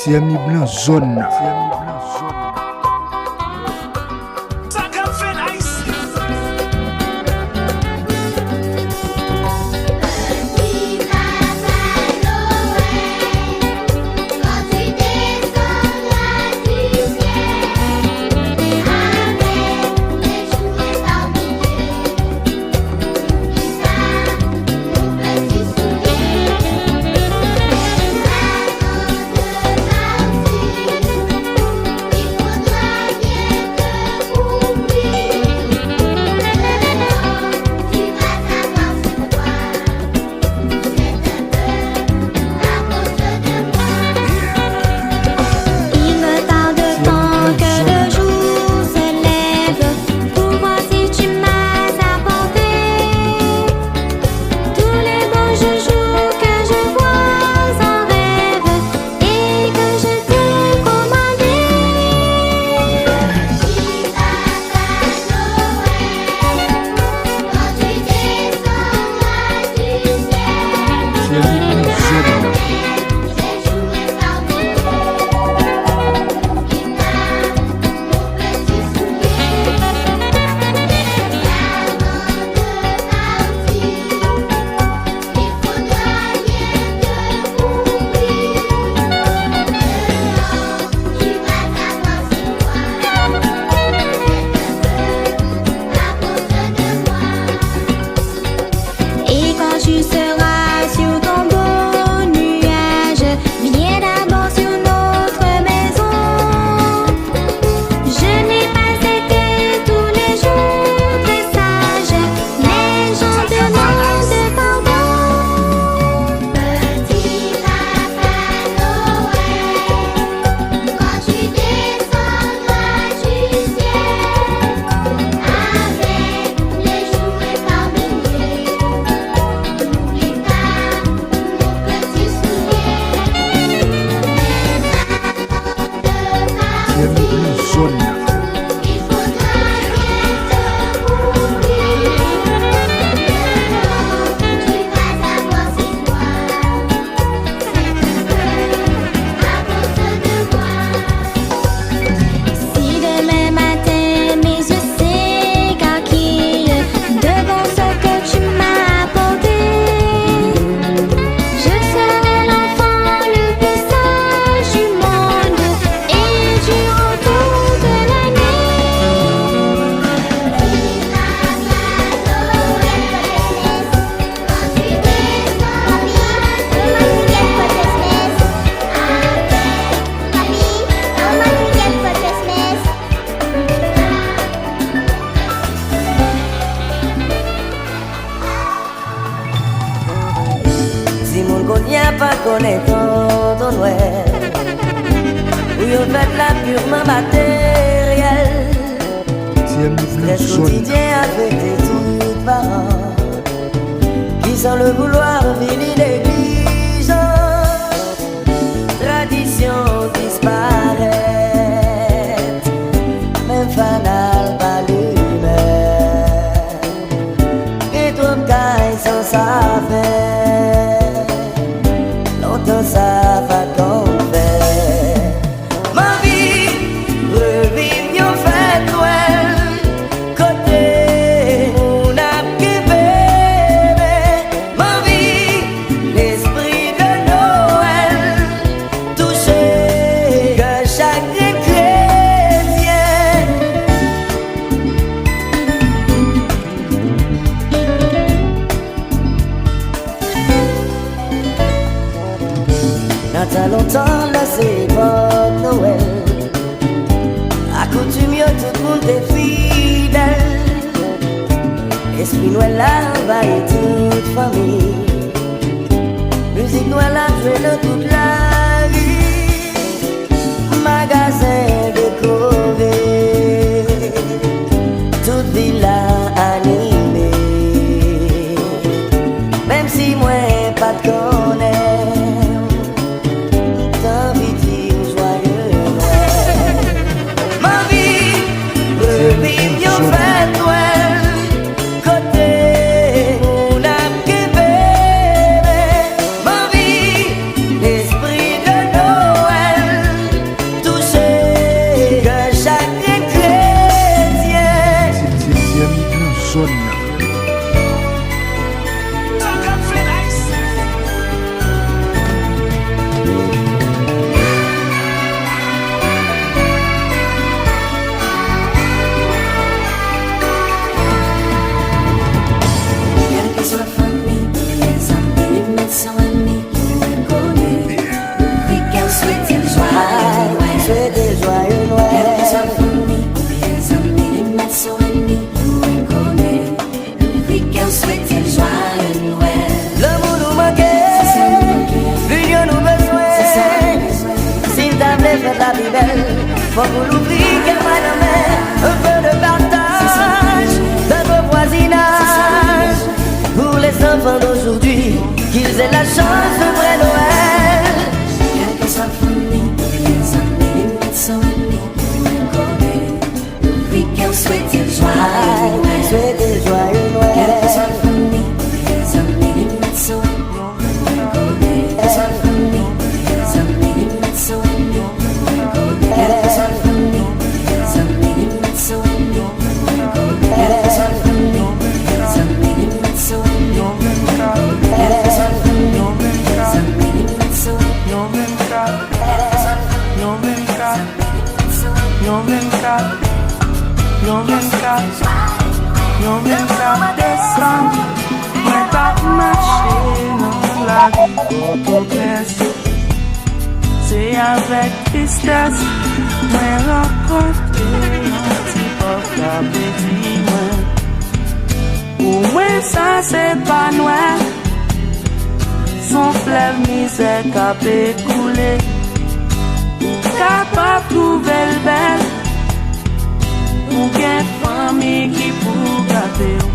C'est mi blanc zone. la vie belle. Faut vous l'ouvrir, qu'elle m'a nommé un peu de partage dans vos voisinages. Pour les enfants d'aujourd'hui, qu'ils aient la chance de vrai Noël. Quelques familles, les amis, les amis, we can souhaiter joyeux Noël. Souhaiter joyeux Noël. Quelques familles, les amis, les amis, les amis, les amis, les amis, quelques familles, les amis, les amis, quelques familles, les amis, les Yon 24 décembre, mwen tap mache nan la ri Port-au-Prince. Se avek tristesse, mwen renkontre yon ti pop la peti mwen. Ou mwen sa se pa noel, son flev mise kap ekoule. Ou kapap trouvel bel, ou gen fami ki pou gade ou.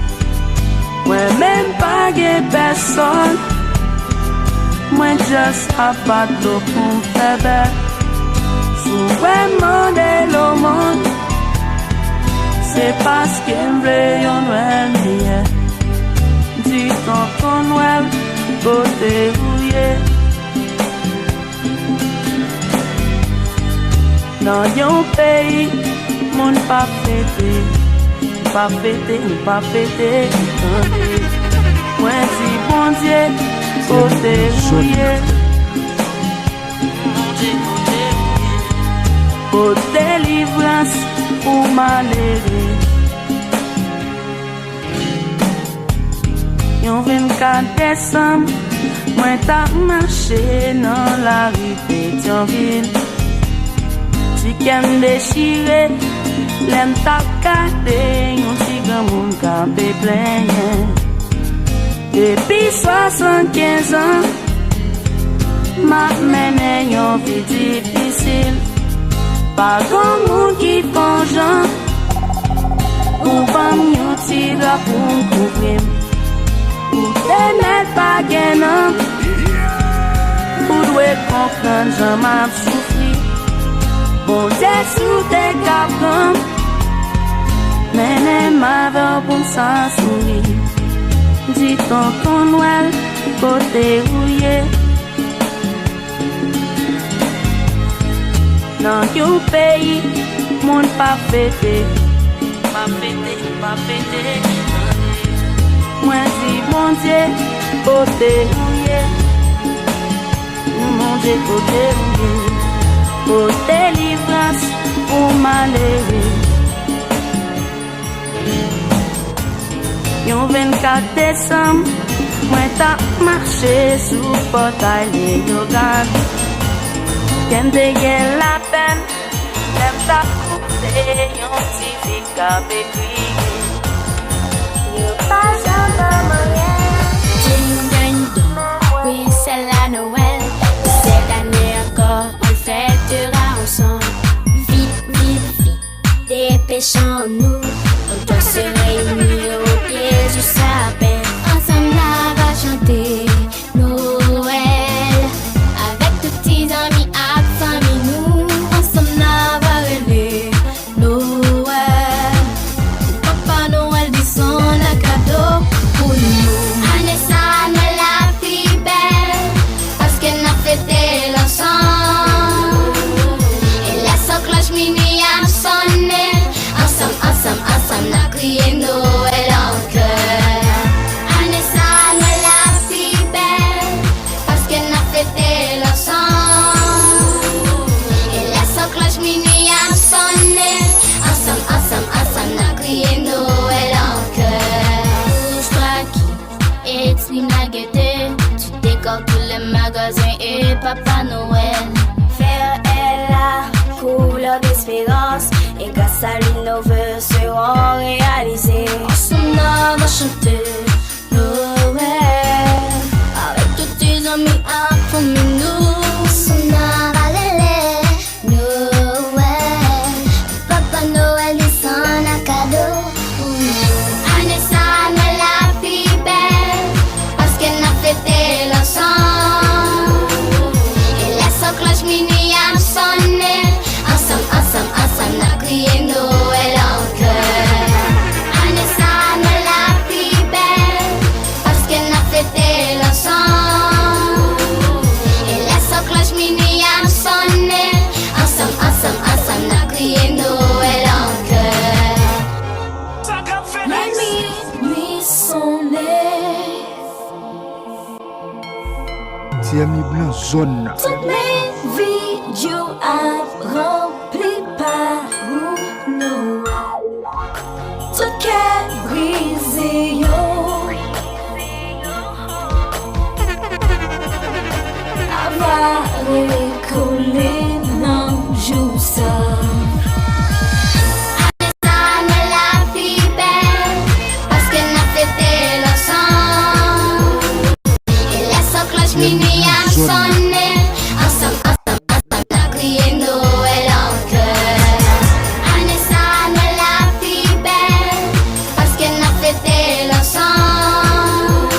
Mwen men pa gen person, mwen just apato pou febe. Sou mwen mande lo moun, se paske mvle yon Noel miye. Di ton Noel, kote ouye. Nan yon peyi, moun pa fete, pa fete, pa fete, mwen si bon Dieu, kote ouye. Kote livrance pou malere. Yon 24 décembre, mwen ta marche nan la ri Pétionville. Si ken déchiré, lem ta kade, yon si gran moun kampe plenye. Depi 75 ans, ma mene yon vi difficile. Pa gran moun ki fon jan, ou bam yon ti dra pou m'kouvrim. Ou tenet pa genan, ou dwe kompran jan m'ap soufri. Bon Dieu sou te kapran, mene ma ver pou m'sa souri. Di ton Noël, kote ouye. Nan yon peyi, moun pa fete, pa fete, pa fete. Mwen si bon Dieu, kote ouye. Mon Dieu, kote ouye. Kote livrance pou malere. Yon 24 décembre, mwen ta marche sou portail de Yogan. Ken te gen la pen, lem ta koute yon ti fik kape kriye. Yo pa jamais moyen. Ding ding dong, oui c'est la Noël. Cette année encore, on le fêtera ensemble. Vite, vite, vite, dépêchons-nous. On doit se réunir au pied du sapin. Ensemble, on va chanter Noël. Avec tous tes amis, avec famille, nous. Ensemble, on va rêver Noël. Papa Noël descend un cadeau pour nous. Année ça, Noël la plus belle, parce qu'elle n'a fêté l'ensemble. Et la cloche minuit a sonné. Ensemble, ensemble, ensemble, on a crié Noël en cœur. Année ça, Noël la plus belle, parce qu'elle n'a fêté l'ensemble. Et la cloche minuit a sonné. Ensemble, ensemble, ensemble, on a crié Noël en cœur. Bouge-toi qui exprime la gaieté, tu décores tous les magasins et Papa Noël. Faire est la couleur d'espérance, et grâce à lui nos vœux seront réalisés. Ensemble on va chanter Noël, avec tous tes amis à famille nous. Ensemble on va aller Noël. C'est mi blanc zone. Toutes mes vidéos à rempli par nous. Tout cœur brisé, yo. Avoir écoulé, non, joue ça. Minuit a sonné, ensemble, on crié Noël en cœur. Anessa me la plus belle, parce qu'elle a fêté l'ensemble.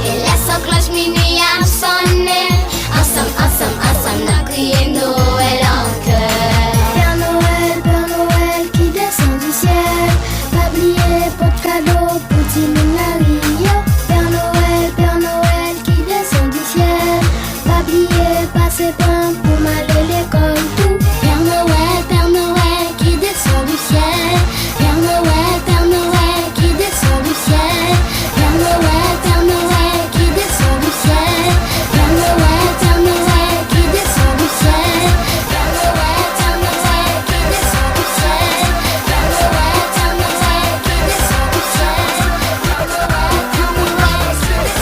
Et la cloche minuit a sonné, ensemble, on crié Noël en cœur. Père Noël qui descend du ciel, pas oublier pour cadeau, petit Minario. Père Noël qui descend du ciel, pas oublier passer pain pour m'aller l'école tout. Père Noël qui descend du ciel, Père Noël qui descend du ciel, Père Noël qui descend du ciel, Père Noël qui descend du ciel, Père Noël qui descend du ciel, Père Noël qui descend du ciel, Père Noël qui descend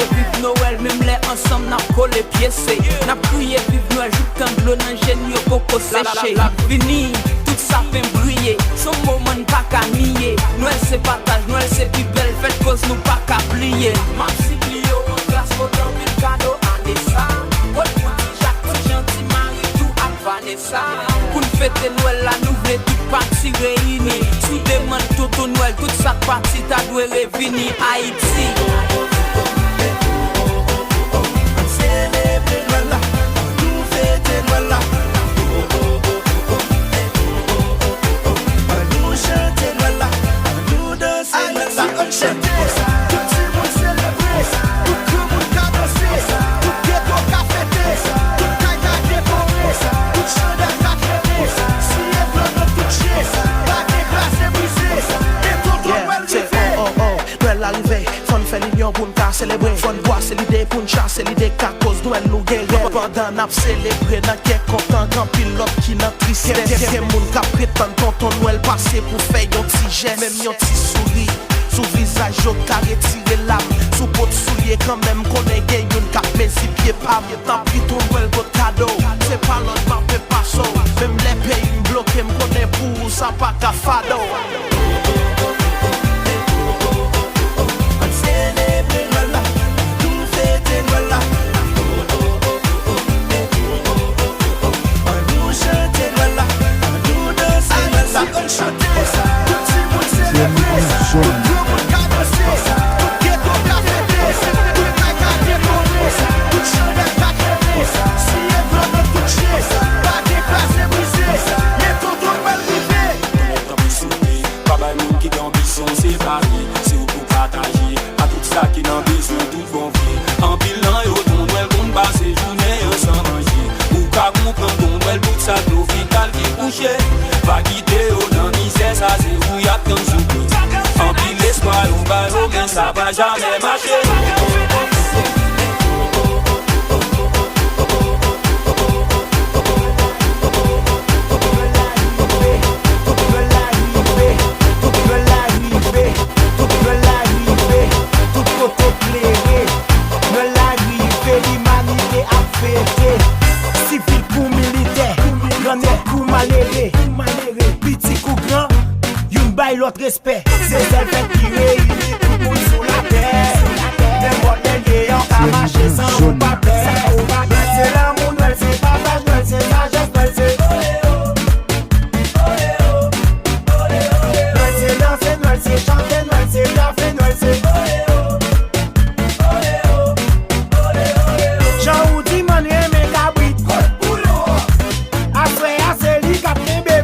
du Noël, même les ensemble n'a collé pièce. N'a prié vive Noël, joue quand l'eau n'a gêné au coco séché. Fini, tout ça fait briller, son moment pas qu'à nier. Noël c'est partage, Noël c'est plus belle fête cause nous pas qu'à plier. Maxi Clio, on classe pour dormir le cadeau à Nessa. Paul Petit Jacques, tout gentil Marie, tout à Vanessa. Pour nous fêter Noël, la nouvelle toute partie réunie. Sous demande tout au Noël, toute sa partie t'as doué revenir Haïti. Pour nous célébrer, faut nous boire, c'est l'idée pour nous chasser l'idée qu'à cause Noël nous guérir. Pendant nous célébrer, dans quel content quand pilote qui n'a tristesse. Quel monde qui prétend tonton Noël passé pour faire un petit geste, même un petit sourire. Sous visage, yo ka retiré l'âme. Sous pot soulier quand même qu'on est gay, yon ka mes si pieds pas. Tant pis ton Noël votre cadeau, c'est pas l'autre ma pe pas so. Même les pays bloqués m'connait pour ça pas qu'à fado. Va quitter au dans misère, ça c'est où y'a comme soupe. En pile l'espoir, on va aucun, ça va jamais marcher. L'autre respect, c'est celle qui réunit tout le monde sur la terre. Les modèles ayant à marcher sans nous pas faire. C'est l'amour, Noël, c'est partage, Noël, c'est sagesse, Noël, c'est Noël, c'est danser, Noël, c'est chanter, Noël, c'est gaffer, Noël, c'est Jean ou Dimon, mais cabrit. Après, c'est lui qui a pris bébé.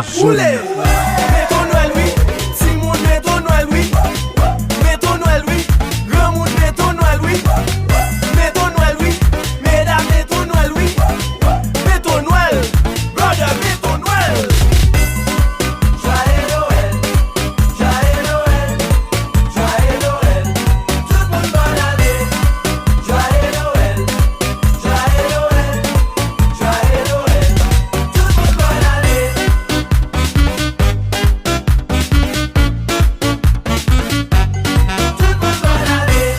n'a roulé. Mettons Noël, oui. Simon, mettons Noël, oui. Mettons Noël, oui. Grand monde, mettons Noël, oui. Mettons Noël, oui. Mesdames, mettons Noël, oui. Mettons Noël. Brother, mettons Noël. Joyeux Noël. Joyeux Noël. Joyeux Noël. Tout le monde bonne année. Joyeux Noël. Joyeux Noël. Joyeux Noël. Tout le monde bonne année. Tout le monde bonne année.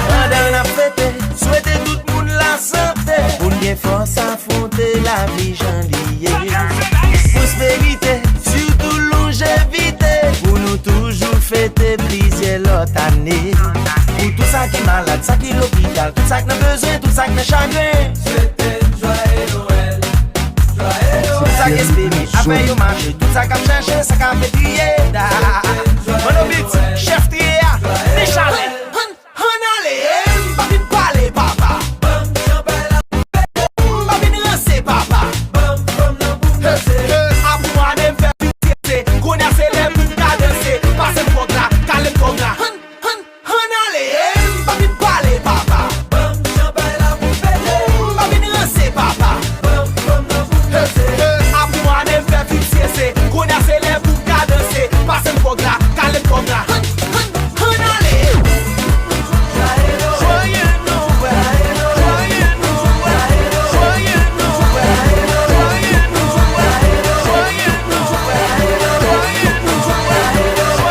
Pendant la fête, souhaitez tout le monde la santé. Pour bien force affronter la vie janvier. Prospérité, surtout longévité. Pour nous toujours fêter plaisir l'autre année. Pour tout ça qui est malade, ça qui est l'hôpital, tout ça qui a besoin, tout ça qui a chagrin. Souhaitez joyeux Noël. Tout ça qui est espéré, après yo marché, tout ça qui a cherché, ça qui a fait trier. Mon obit, chef trier, les chalets. On allait, pas vite parler, papa. Pas vite lancer, papa. Après moi, même faire pitié, qu'on a fait les bouts à danser. Passez le programme, calme le programme. On allait, pas vite parler, papa. Pas vite lancer, papa. Après moi, même faire pitié, qu'on a fait les bouts à danser. Passez le programme, calme le programme. On allait. Joyeux Noël, joyeux Noël, joyeux Noël, joyeux Noël, joyeux Noël, joyeux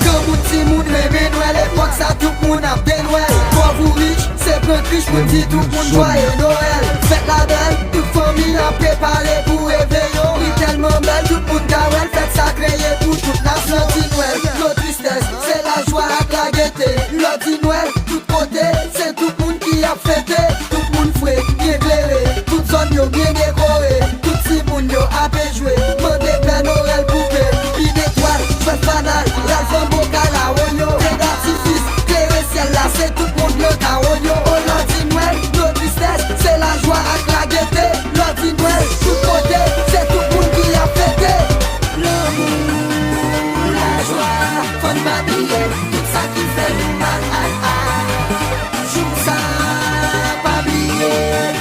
Quand mon petit monde rêve Noël, époque ça tout le monde a bien Noël. Pauvre ou riche, c'est peu riche, me dit tout le monde joyeux Noël. Faites la belle, toute famille a préparé pour réveiller. Oui, tellement belle, tout le monde garel, faites ça créer pour toute nation dit Noël. Nos tristesse, c'est la joie avec la gaieté. Le dit Noël, tout côté, c'est tout le monde qui a fêté. Tout le monde fouet, bien éclairé, toute zone yo bien décorée. Tout si monde yo a bien joué, mandez Père Noël poupée. Une étoile, fête banal, l'alpha bocal à Oyo. Fais d'artifice, clairer ciel là, c'est tout le monde le caronio. Oh l'ordi Noël, nos tristesse, c'est la joie avec la gaieté. L'ordi Noël, tout côté, c'est tout le monde qui a fêté. L'amour, la joie, fun babillé, tout ça qui fait mal. Joue ça, pas oublier.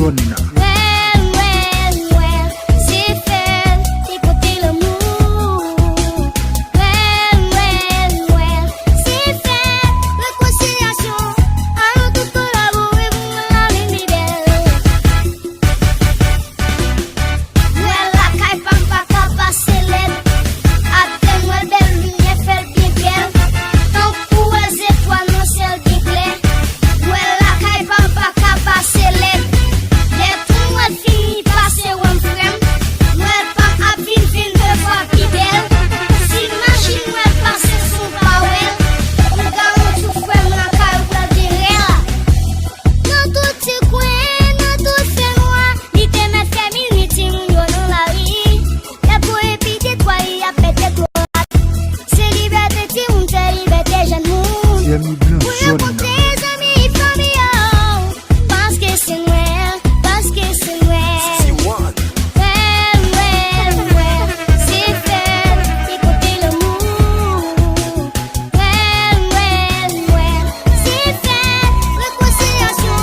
zone. C'est fait d'écouter l'amour. C'est fait réconciliation. Allons tous collaborer pour la vie belle. La caille pas passer l'aide. Après moi belle lumière fait bien belle. Tant pour les étoiles non ciel bien clair. La caille pas passer l'aide. Les trous elle finit passer ou un frère. Moi pas à vivre de fois plus belle. Si machine moi passer son power. On garde tout frère la caille pour derrière. Dans tout ce coin, dans tout ce noir, il te met famille, il te met dans la vie. Y'a pour épiter toi, y'a pété toi. C'est liberté, c'est liberté, jeune monde. Pour rencontrer les amis et famille, parce que c'est noir, parce que c'est noir. C'est fait d'écouter l'amour. C'est fait réconciliation.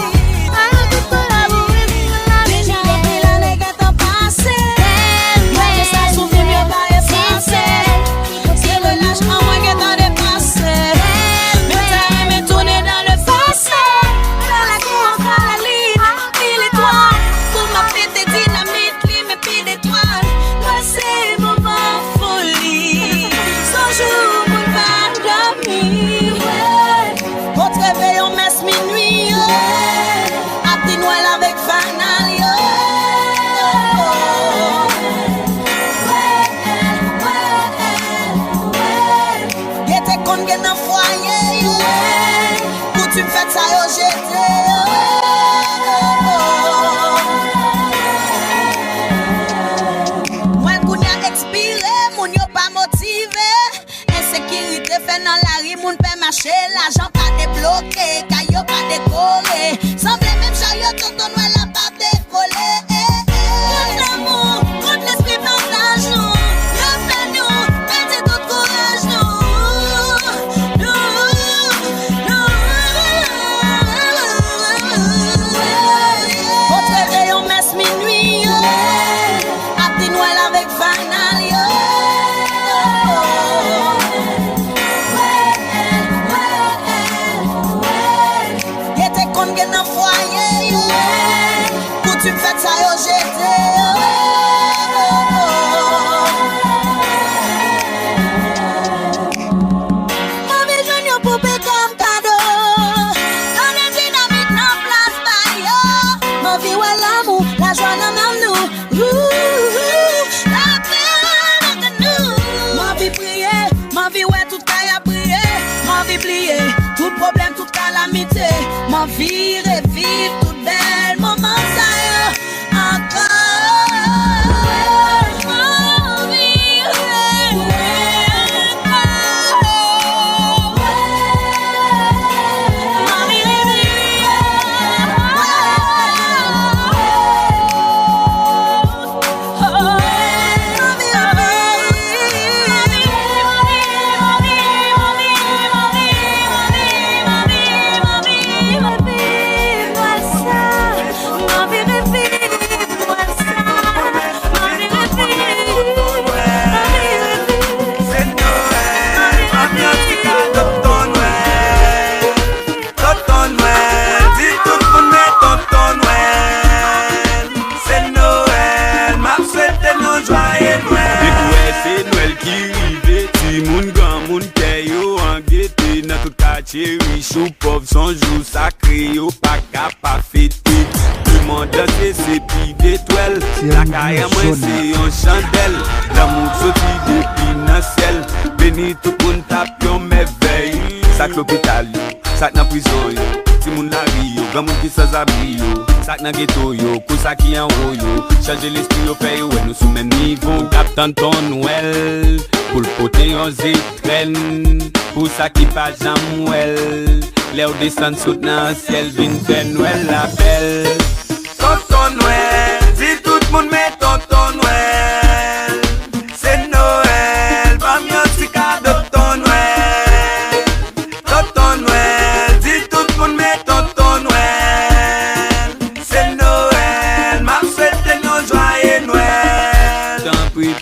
Allons tous collaborer pour la vie belle. Votre réveil on messe minuit, après Noël avec Fanal. Y'était qu'on gagne un foyer, pour tu me fais ça yo j'étais. Moi le goût a expiré, moun yo pas motivé. Insécurité fait dans la rue, moun peut marcher, l'argent pas débloqué, caillou pas décoré. Semble même chariot, tonton Noël a pas décollé. Contre l'amour, contre l'esprit partage nous. Le fait nous, mettez tout courage nous. Votre réveil on messe minuit, après Noël avec Fanal. Y'était qu'on gagne un foyer, pour tu me fais ça yo j'étais. Ma vie jeune yo poupée comme cadeau. On est dynamique dans place par yo. Ma vie ouais l'amour, la joie dans même nous. La paix dans nous. Ma vie prier, ma vie ouais tout caille à prier. Ma vie plier, tout problème, toute calamité. Ma vie revivre toute belle moment ça yo encore. Ma vie chérie, chou pauvre, son jour sacré, yo pas capable fêter. Tout le monde danse, c'est pis d'étoiles. La carrière, moi, c'est un chandelle. L'amour sorti depuis dans le ciel. Béni tout le monde tape, yon merveille. Sac l'hôpital, sac dans prison, yo. Si moun la ri, yo, grand moun qui sans abri, yo. Sac dans ghetto, yo, pour ça qui en haut, yo. Changer l'esprit, yo, fait, yo, nous sous même niveau. Tape tonton Noël, pour le côté, on zétraine. Pour ça qui pas Jamouel, l'air descend sous dans le ciel, vine fait Noël la belle. Tonton Noël, dis tout le monde met tonton Noël. C'est Noël, pas mieux si cadeau tonton Noël. Tonton Noël, dis tout le monde met tonton Noël. C'est Noël.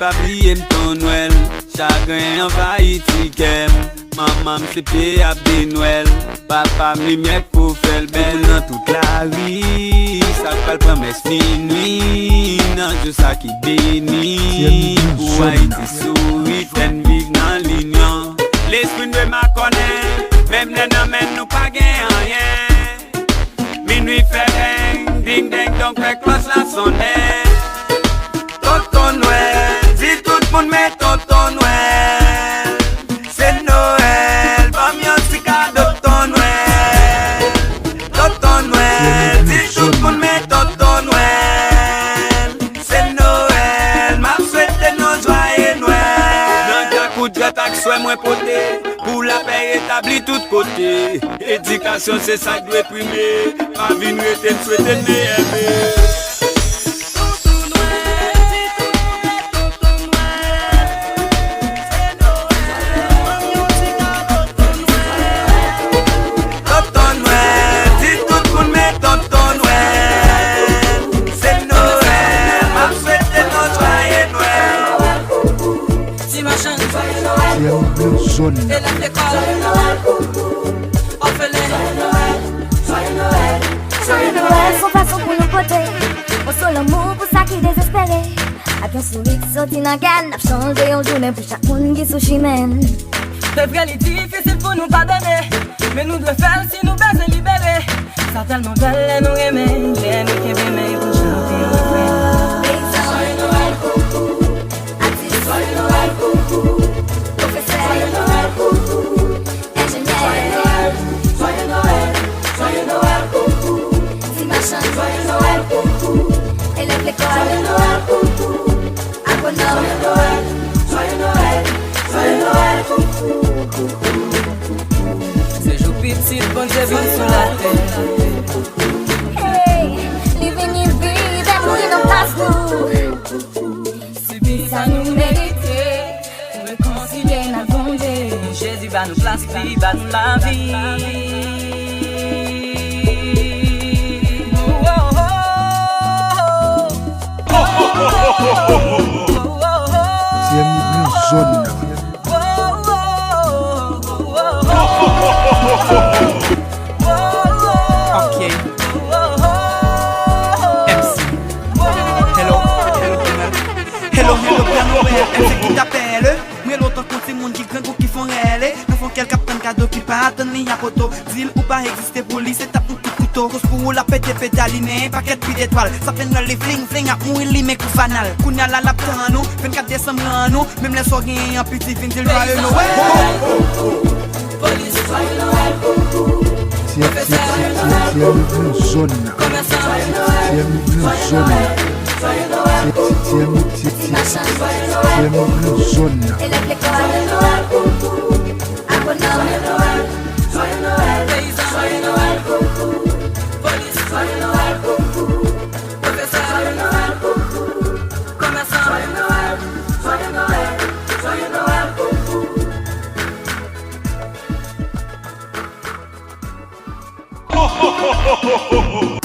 pas oublier ton Noël. Chagrin envahit tikem. Maman me c'est à des Noël. Papa me met pour faire le bel dans toute la vie. Ça fait promesse minuit. Non, je sais qui bénit. Pour Haïti sourit, and vive dans l'union. L'esprit de ma connaît. Même les noms nous pas gain rien. Minuit fait bang, ding ding donc fait cloche la sonnette. Tonton Noël, dis tout le monde met tonton Noël. C'est Noël, pas mieux si cadeau tonton Noël. Tonton Noël, dis tout le monde met tonton Noël. C'est Noël, m'a souhaité nos joyeux Noël. Dans ta coup de attaque, sois moins poté. Pour la paix établie tout côté. Éducation c'est ça qui doit primer. Pas venir et te souhaiter de meilleur. Zone. Et la décolle, orphelin. Joyeux Noël, son façon pour nous poter. On sent l'amour pour ça qui désespéré. Avec un sourire qui sortit dans la canne, n'a changé en journée pour chaque monde qui sous chimène. C'est vrai, il est difficile pour nous pardonner. Mais nous devons faire si nous besoin libérer. Ça tellement belle, nous aimer. Les nous qui aiment pour chanter un refrain. Joyeux Noël, coucou. Artiste, joyeux Noël, coucou. Professeur, joyeux Noël, coucou. Ingénieur, joyeux Noël, coucou. Si machin, joyeux Noël, coucou. Élève l'école, joyeux Noël, coucou. Agronome, joyeux Noël, coucou. C'est jour petit, bon Dieu vient sur la terre. Hey, living in vie, that we don't pass through. Subir ça nous mériter. Pour réconcilier notre bon Dieu. Jésus va nous placer, va nous la vie. Zone. Ok. MC. Hello. Hello, Père Noël. MC qui t'appelle. Mais l'autre compte c'est monde qui grand qui font réel. Nous font quelques prennent cadeau qui pas attendre ni à photo. Deal ou pas exister pour lui, c'est tape un coup de couteau. Cause pour la pété pétaline, paquet puis d'étoiles. Ça fait nous les fling à mourir les mecs ou fanal. Kounya la laptan nous, 24 décembre nous. Même les soirées en petit fin de joyeux Noël. Police, joyeux Noël, coucou. Zone. Commerçant, Zone. Élève l'école, coucou. Agronome, paysan, joyeux Noël, coucou. Police, joyeux Noël, coucou. Professeur, joyeux Noël, coucou. Commerçant, joyeux Noël, coucou. Ho ho ho ho ho ho ho.